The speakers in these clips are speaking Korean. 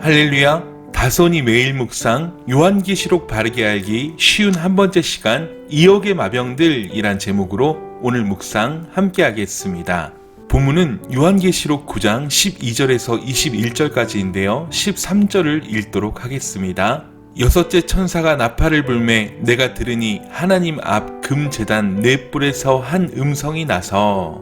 할렐루야. 다손이 매일 묵상 요한계시록 바르게 알기 쉬운 한 번째 시간 2억의 마병들이란 제목으로 오늘 묵상 함께 하겠습니다. 본문은 요한계시록 9장 12절에서 21절까지인데요. 13절을 읽도록 하겠습니다. 여섯째 천사가 나팔을 불매 내가 들으니 하나님 앞 금제단 네 뿔에서 한 음성이 나서.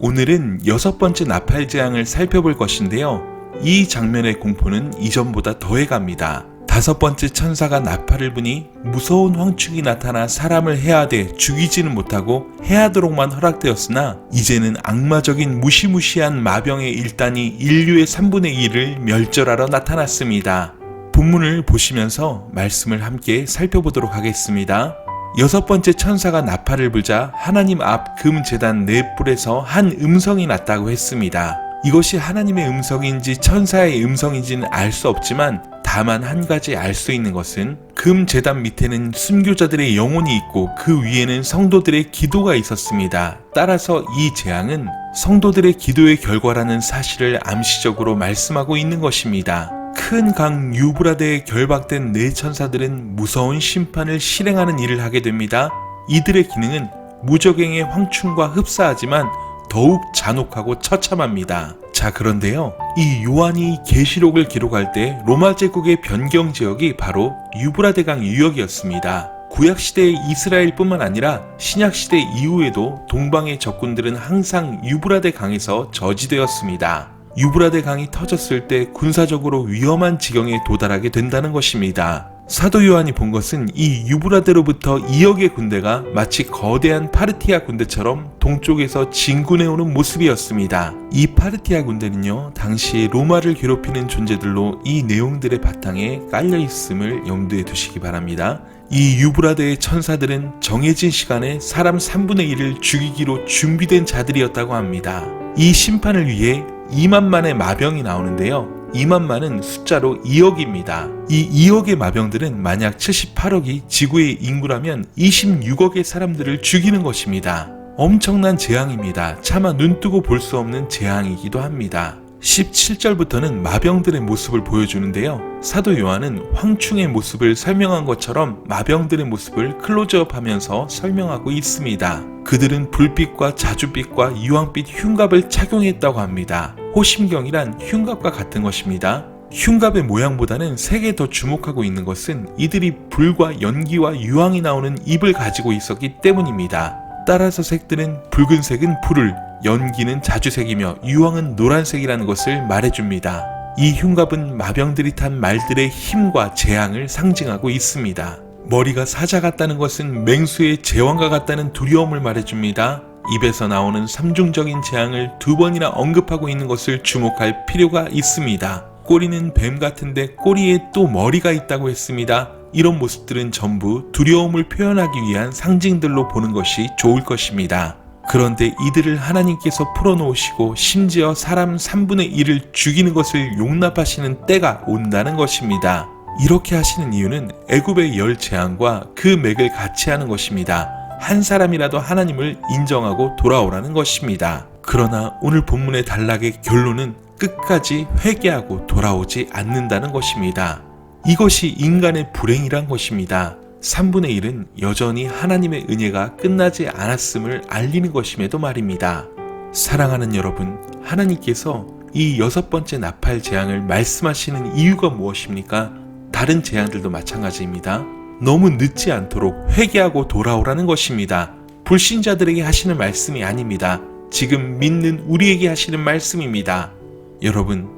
오늘은 여섯 번째 나팔 재앙을 살펴볼 것인데요. 이 장면의 공포는 이전보다 더해갑니다. 다섯 번째 천사가 나팔을 부니 무서운 황축이 나타나 사람을 해하되 죽이지는 못하고 해하도록만 허락되었으나 이제는 악마적인 무시무시한 마병의 일단이 인류의 3분의 1을 멸절하러 나타났습니다. 본문을 보시면서 말씀을 함께 살펴보도록 하겠습니다. 여섯 번째 천사가 나팔을 불자 하나님 앞 금제단 네 뿔에서 한 음성이 났다고 했습니다. 이것이 하나님의 음성인지 천사의 음성인지는 알 수 없지만 다만 한 가지 알 수 있는 것은 금제단 밑에는 순교자들의 영혼이 있고 그 위에는 성도들의 기도가 있었습니다. 따라서 이 재앙은 성도들의 기도의 결과라는 사실을 암시적으로 말씀하고 있는 것입니다. 큰 강 유브라데에 결박된 네 천사들은 무서운 심판을 실행하는 일을 하게 됩니다. 이들의 기능은 무적행의 황충과 흡사하지만 더욱 잔혹하고 처참합니다. 자, 그런데요, 이 요한이 계시록을 기록할 때 로마 제국의 변경 지역이 바로 유브라데강 유역이었습니다. 구약시대의 이스라엘뿐만 아니라 신약시대 이후에도 동방의 적군들은 항상 유브라데 강에서 저지되었습니다. 유브라데 강이 터졌을 때 군사적으로 위험한 지경에 도달하게 된다는 것입니다. 사도 요한이 본 것은 이 유브라데로부터 2억의 군대가 마치 거대한 파르티아 군대처럼 동쪽에서 진군해오는 모습이었습니다. 이 파르티아 군대는요, 당시 로마를 괴롭히는 존재들로 이 내용들의 바탕에 깔려있음을 염두에 두시기 바랍니다. 이 유브라데의 천사들은 정해진 시간에 사람 3분의 1을 죽이기로 준비된 자들이었다고 합니다. 이 심판을 위해 2만만의 마병이 나오는데요. 2만만은 숫자로 2억입니다. 이 2억의 마병들은 만약 78억이 지구의 인구라면 26억의 사람들을 죽이는 것입니다. 엄청난 재앙입니다. 차마 눈뜨고 볼 수 없는 재앙이기도 합니다. 17절부터는 마병들의 모습을 보여주는데요. 사도 요한은 황충의 모습을 설명한 것처럼 마병들의 모습을 클로즈업하면서 설명하고 있습니다. 그들은 불빛과 자줏빛과 유황빛 흉갑을 착용했다고 합니다. 호심경이란 흉갑과 같은 것입니다. 흉갑의 모양보다는 색에 더 주목하고 있는 것은 이들이 불과 연기와 유황이 나오는 입을 가지고 있었기 때문입니다. 따라서 색들은 붉은색은 불을, 연기는 자주색이며 유황은 노란색이라는 것을 말해줍니다. 이 흉갑은 마병들이 탄 말들의 힘과 재앙을 상징하고 있습니다. 머리가 사자 같다는 것은 맹수의 제왕과 같다는 두려움을 말해줍니다. 입에서 나오는 삼중적인 재앙을 두 번이나 언급하고 있는 것을 주목할 필요가 있습니다. 꼬리는 뱀 같은데 꼬리에 또 머리가 있다고 했습니다. 이런 모습들은 전부 두려움을 표현하기 위한 상징들로 보는 것이 좋을 것입니다. 그런데 이들을 하나님께서 풀어놓으시고 심지어 사람 3분의 1을 죽이는 것을 용납하시는 때가 온다는 것입니다. 이렇게 하시는 이유는 애굽의 열 재앙과 그 맥을 같이 하는 것입니다. 한 사람이라도 하나님을 인정하고 돌아오라는 것입니다. 그러나 오늘 본문의 단락의 결론은 끝까지 회개하고 돌아오지 않는다는 것입니다. 이것이 인간의 불행이란 것입니다. 3분의 1은 여전히 하나님의 은혜가 끝나지 않았음을 알리는 것임에도 말입니다. 사랑하는 여러분, 하나님께서 이 여섯 번째 나팔 재앙을 말씀하시는 이유가 무엇입니까? 다른 재앙들도 마찬가지입니다. 너무 늦지 않도록 회개하고 돌아오라는 것입니다. 불신자들에게 하시는 말씀이 아닙니다. 지금 믿는 우리에게 하시는 말씀입니다. 여러분,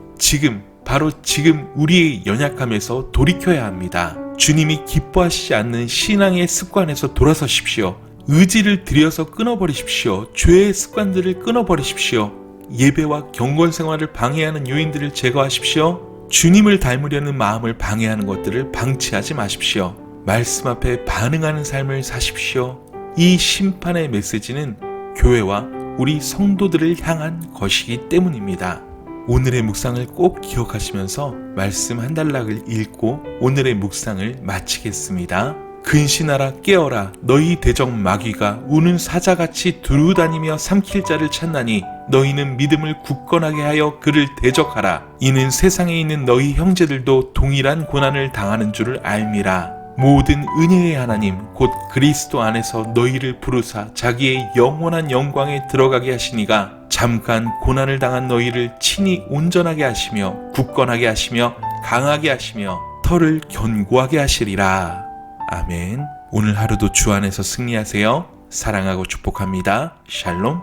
바로 지금 우리의 연약함에서 돌이켜야 합니다. 주님이 기뻐하시지 않는 신앙의 습관에서 돌아서십시오. 의지를 들여서 끊어버리십시오. 죄의 습관들을 끊어버리십시오. 예배와 경건 생활을 방해하는 요인들을 제거하십시오. 주님을 닮으려는 마음을 방해하는 것들을 방치하지 마십시오. 말씀 앞에 반응하는 삶을 사십시오. 이 심판의 메시지는 교회와 우리 성도들을 향한 것이기 때문입니다. 오늘의 묵상을 꼭 기억하시면서 말씀 한 단락을 읽고 오늘의 묵상을 마치겠습니다. 근신하라 깨어라 너희 대적 마귀가 우는 사자같이 두루다니며 삼킬 자를 찾나니 너희는 믿음을 굳건하게 하여 그를 대적하라. 이는 세상에 있는 너희 형제들도 동일한 고난을 당하는 줄을 알미라. 모든 은혜의 하나님 곧 그리스도 안에서 너희를 부르사 자기의 영원한 영광에 들어가게 하시니가 잠깐 고난을 당한 너희를 친히 온전하게 하시며 굳건하게 하시며 강하게 하시며 털을 견고하게 하시리라. 아멘. 오늘 하루도 주 안에서 승리하세요. 사랑하고 축복합니다. 샬롬.